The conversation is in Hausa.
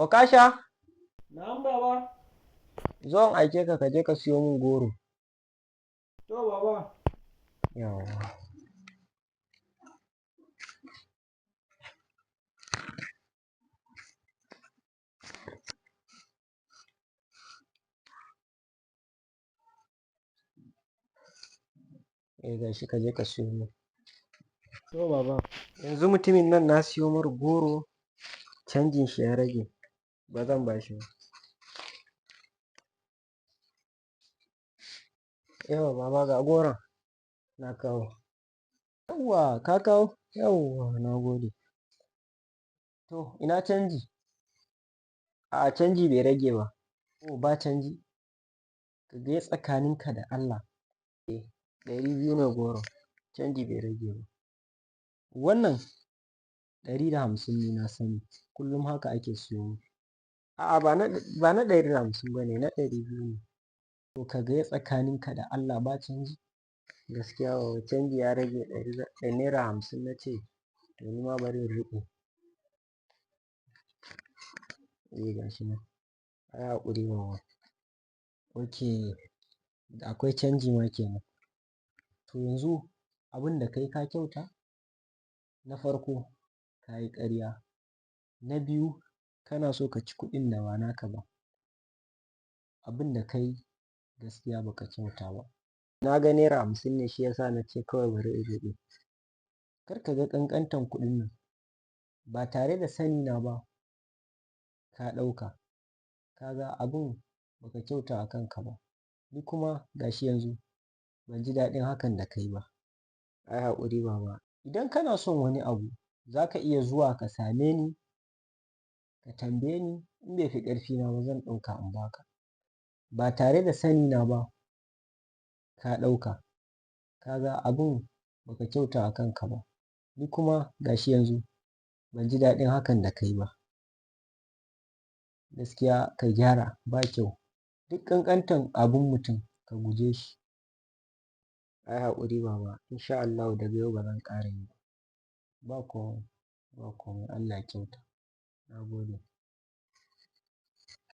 Okasha, Na'am baba. zo in aike ka je ka siyo min goro. To baba. Yawwa. Gashi ka je ka siyo min. To baba. Yanzu mutumin nan na siyo mar goro, canjin shi ya rage. Ba zan ba shi ba. Yawa baba ga goron na kawo. Yawwa ka kawo? Yawwa na gode. To ina canji? A'a canji bai rage ba. Oh ba canji? Ka ga tsakaninka da Allah. 200 ne goron. Canji bai rage ba. Wannan 150 ne na sani. Kullum haka ake siyo min. A'a ba na 150 ba ne, na 200 ne. To ka ga tsakaninka da Allah ba canji? Gaskiya baba canji ya rage naira 50 na ce. To ni ma bari in riƙe. Gashi nan. Ai haƙuri baba. Ok, akwai canji ma kenan. To yanzu abin da kai ka kyauta? Na farko ka yi ƙarya. Na biyu kana so ka ci kuɗin da ba naka ba. Abin da ka yi gaskiya ba ka kyauta ba. Na ga naira 50 ne shi yasa na ce kawai bari in riƙe. Kar ka ga ƙanƙantan kuɗin nan. Ba tare da sani na ba ka ɗauka. Ka ga abun ba ka kyauta wa kanka ba. Ni kuma gashi yanzu ban ji daɗin hakan da ka yi ba. Ai haƙuri baba. Idan kana son wani abu za ka iya zuwa ka same ni ka tambaye ni in bai fi ƙarfina ba zan ɗauka in ba ka. Ba tare da sani na ba ka ɗauka. Ka ga abun ba ka kyauta wa kanka ba. Ni kuma gashi yanzu ban ji daɗin hakan da ka yi ba. Gaskiya ka gyara ba kyau. Duk ƙanƙantan abun mutum ka guje shi. Ai haƙuri baba. In sha Allahu daga yau ba zan ƙara yi ba. Ba komai, ba komai. Allah ya kyauta. Na gode.